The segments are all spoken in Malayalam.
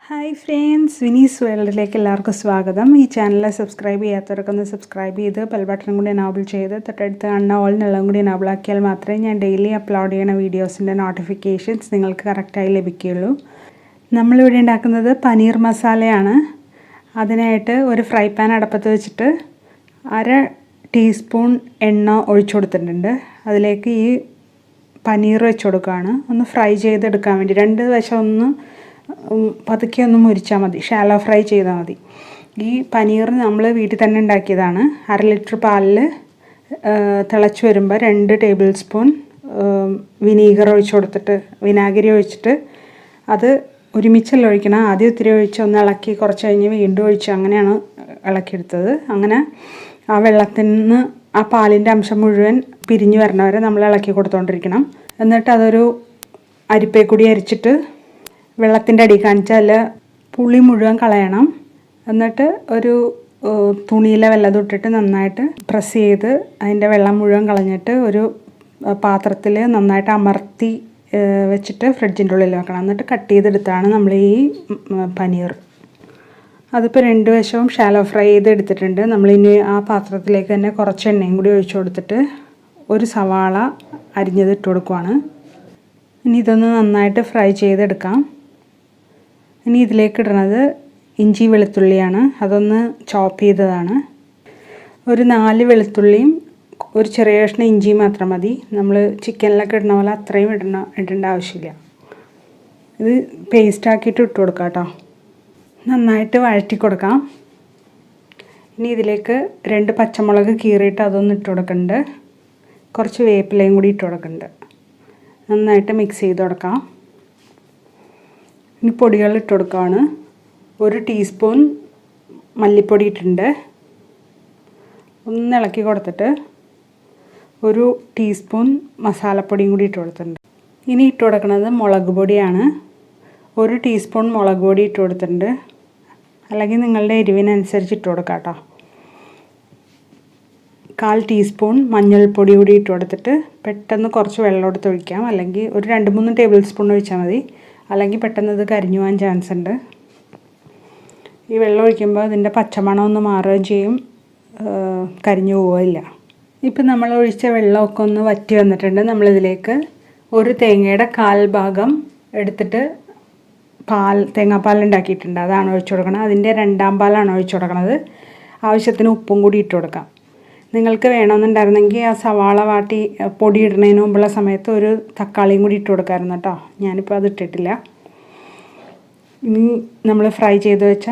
ഹായ് ഫ്രണ്ട്സ്, വിനീസ് വേൾഡിലേക്ക് എല്ലാവർക്കും സ്വാഗതം. ഈ ചാനൽ സബ്സ്ക്രൈബ് ചെയ്യാത്തവരൊക്കെ ഒന്ന് സബ്സ്ക്രൈബ് ചെയ്ത് ബെൽ ബട്ടൺ കൂടി എനാബിൾ ചെയ്ത് തൊട്ടടുത്ത് കാണുന്ന ഓൾ എന്നുള്ളതും കൂടി എനാബിൾ ആക്കിയാൽ മാത്രമേ ഞാൻ ഡെയിലി അപ്ലോഡ് ചെയ്യുന്ന വീഡിയോസിൻ്റെ നോട്ടിഫിക്കേഷൻസ് നിങ്ങൾക്ക് കറക്റ്റായി ലഭിക്കുകയുള്ളൂ. നമ്മളിവിടെ ഉണ്ടാക്കുന്നത് പനീർ മസാലയാണ്. അതിനായിട്ട് ഒരു ഫ്രൈ പാൻ അടപ്പത്ത് വെച്ചിട്ട് 1/2 ടീസ്പൂൺ എണ്ണ ഒഴിച്ചു കൊടുത്തിട്ടുണ്ട്. അതിലേക്ക് ഈ പനീർ വെച്ച് കൊടുക്കുകയാണ്. ഒന്ന് ഫ്രൈ ചെയ്തെടുക്കാൻ വേണ്ടി 2 വശം ഒന്ന് പതുക്കെ ഒന്ന് മുരിച്ചാൽ മതി, ഷാലോ ഫ്രൈ ചെയ്താൽ മതി. ഈ പനീർ നമ്മൾ വീട്ടിൽ തന്നെ ഉണ്ടാക്കിയതാണ്. 1/2 ലിറ്റർ പാലിൽ തിളച്ച് വരുമ്പോൾ 2 ടേബിൾ സ്പൂൺ വിനീഗർ ഒഴിച്ച് കൊടുത്തിട്ട് വിനാഗിരി ഒഴിച്ചിട്ട് അത് ഒരുമിച്ചല്ല ഒഴിക്കണം. ആദ്യം ഇത്തിരി ഒഴിച്ച് ഒന്ന് ഇളക്കി കുറച്ച് കഴിഞ്ഞ് വീണ്ടും ഒഴിച്ച് അങ്ങനെയാണ് ഇളക്കിയെടുത്തത്. അങ്ങനെ ആ വെള്ളത്തിൽ നിന്ന് ആ പാലിൻ്റെ അംശം മുഴുവൻ പിരിഞ്ഞു വരണവരെ നമ്മൾ ഇളക്കി കൊടുത്തുകൊണ്ടിരിക്കണം. എന്നിട്ട് അതൊരു അരിപ്പേ കൂടി അരിച്ചിട്ട് വെള്ളത്തിൻ്റെ അടി കാണിച്ചാൽ പുളി മുഴുവൻ കളയണം. എന്നിട്ട് ഒരു തുണിയിലെ വെള്ളം ഇട്ടിട്ട് നന്നായിട്ട് പ്രസ് ചെയ്ത് അതിൻ്റെ വെള്ളം മുഴുവൻ കളഞ്ഞിട്ട് ഒരു പാത്രത്തിൽ നന്നായിട്ട് അമർത്തി വെച്ചിട്ട് ഫ്രിഡ്ജിൻ്റെ ഉള്ളിൽ വെക്കണം. എന്നിട്ട് കട്ട് ചെയ്തെടുത്താണ് നമ്മൾ ഈ പനീർ. അതിപ്പോൾ 2 വശവും ഷാലോ ഫ്രൈ ചെയ്തെടുത്തിട്ടുണ്ട്. നമ്മളിനി ആ പാത്രത്തിലേക്ക് തന്നെ കുറച്ച് എണ്ണയും കൂടി ഒഴിച്ചു കൊടുത്തിട്ട് ഒരു സവാള അരിഞ്ഞത് ഇട്ട് കൊടുക്കുവാണ്. ഇനി ഇതൊന്ന് നന്നായിട്ട് ഫ്രൈ ചെയ്തെടുക്കാം. ഇനി ഇതിലേക്ക് ഇടുന്നത് ഇഞ്ചി വെളുത്തുള്ളിയാണ്. അതൊന്ന് ചോപ്പ് ചെയ്തതാണ്. ഒരു 4 വെളുത്തുള്ളിയും ഒരു ചെറിയ കഷ്ണം ഇഞ്ചിയും മാത്രം മതി. നമ്മൾ ചിക്കനിലൊക്കെ ഇടുന്ന പോലെ അത്രയും ഇടേണ്ട ആവശ്യമില്ല. ഇത് പേസ്റ്റാക്കിയിട്ട് ഇട്ട് കൊടുക്കാം കേട്ടോ. നന്നായിട്ട് വഴറ്റി കൊടുക്കാം. ഇനി ഇതിലേക്ക് 2 പച്ചമുളക് കീറിയിട്ട് അതൊന്ന് ഇട്ട് കൊടുക്കുന്നുണ്ട്. കുറച്ച് വേപ്പിലയും കൂടി ഇട്ട് കൊടുക്കുന്നുണ്ട്. നന്നായിട്ട് മിക്സ് ചെയ്ത് കൊടുക്കാം. ഇനി പൊടികൾ ഇട്ട് കൊടുക്കുകയാണ്. 1 ടീസ്പൂൺ മല്ലിപ്പൊടി ഇട്ടിട്ടുണ്ട്. ഒന്ന് ഇളക്കി കൊടുത്തിട്ട് 1 ടീസ്പൂൺ മസാലപ്പൊടിയും കൂടി ഇട്ട് കൊടുത്തിട്ടുണ്ട്. ഇനി ഇട്ട് കൊടുക്കുന്നത് മുളക് പൊടിയാണ്. 1 ടീസ്പൂൺ മുളക് പൊടി ഇട്ട് കൊടുത്തിട്ടുണ്ട്. അല്ലെങ്കിൽ നിങ്ങളുടെ എരിവിനനുസരിച്ച് ഇട്ട് കൊടുക്കാം കേട്ടോ. 1/4 ടീസ്പൂൺ മഞ്ഞൾപ്പൊടി കൂടി ഇട്ട് കൊടുത്തിട്ട് പെട്ടെന്ന് കുറച്ച് വെള്ളം എടുത്ത് ഒഴിക്കാം. അല്ലെങ്കിൽ ഒരു 2-3 ടേബിൾ സ്പൂൺ ഒഴിച്ചാൽ മതി. അല്ലെങ്കിൽ പെട്ടെന്ന് ഇത് കരിഞ്ഞു പോകാൻ ചാൻസ് ഉണ്ട്. ഈ വെള്ളം ഒഴിക്കുമ്പോൾ അതിൻ്റെ പച്ചമണം ഒന്ന് മാറുകയും ചെയ്യും, കരിഞ്ഞു പോവില്ല. ഇപ്പം നമ്മൾ ഒഴിച്ച വെള്ളമൊക്കെ ഒന്ന് വറ്റി വന്നിട്ടുണ്ട്. നമ്മളിതിലേക്ക് ഒരു തേങ്ങയുടെ 1/4 ഭാഗം എടുത്തിട്ട് തേങ്ങാപ്പാൽ ഉണ്ടാക്കിയിട്ടുണ്ട്. അതാണ് ഒഴിച്ചു കൊടുക്കണം. അതിൻ്റെ 2ാം പാലാണ് ഒഴിച്ചു കൊടുക്കുന്നത്. ആവശ്യത്തിന് ഉപ്പും കൂടി ഇട്ട് കൊടുക്കാം. നിങ്ങൾക്ക് വേണമെന്നുണ്ടായിരുന്നെങ്കിൽ ആ സവാള വാട്ടി പൊടി ഇടുന്നതിന് മുമ്പുള്ള സമയത്ത് ഒരു തക്കാളിയും കൂടി ഇട്ട് കൊടുക്കാമായിരുന്നു കേട്ടോ. ഞാനിപ്പോൾ അത് ഇട്ടിട്ടില്ല. ഇനി നമ്മൾ ഫ്രൈ ചെയ്ത് വെച്ച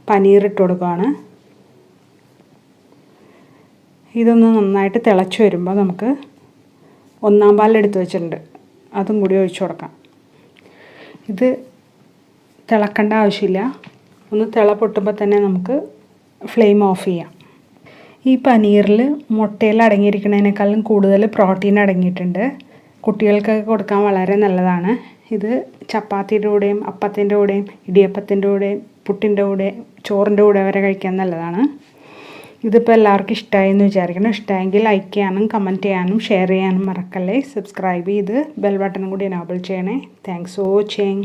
പനീർ ഇട്ട് കൊടുക്കുകയാണ്. ഇതൊന്ന് നന്നായിട്ട് തിളച്ച് വരുമ്പോൾ നമുക്ക് 1ാം പാൽ എടുത്ത് വെച്ചിട്ടുണ്ട്, അതും കൂടി ഒഴിച്ചു കൊടുക്കാം. ഇത് തിളക്കേണ്ട ആവശ്യമില്ല. ഒന്ന് തിള പൊട്ടുമ്പോൾ തന്നെ നമുക്ക് ഫ്ലെയിം ഓഫ് ചെയ്യാം. ഈ പനീറിൽ മുട്ടയിൽ അടങ്ങിയിരിക്കുന്നതിനേക്കാളും കൂടുതൽ പ്രോട്ടീൻ അടങ്ങിയിട്ടുണ്ട്. കുട്ടികൾക്കൊക്കെ കൊടുക്കാൻ വളരെ നല്ലതാണ്. ഇത് ചപ്പാത്തിയുടെ കൂടെയും അപ്പത്തിൻ്റെ കൂടെയും ഇടിയപ്പത്തിൻ്റെ കൂടെയും പുട്ടിൻ്റെ കൂടെ ചോറിൻ്റെ കൂടെ വരെ കഴിക്കാൻ നല്ലതാണ്. ഇതിപ്പോൾ എല്ലാവർക്കും ഇഷ്ടമായി എന്ന് വിചാരിക്കണം. ഇഷ്ടമായെങ്കിൽ ലൈക്ക് ചെയ്യാനും കമൻറ്റ് ചെയ്യാനും ഷെയർ ചെയ്യാനും മറക്കല്ലേ. സബ്സ്ക്രൈബ് ചെയ്ത് ബെൽ ബട്ടണും കൂടി എനാബിൾ ചെയ്യണേ. Thanks for watching.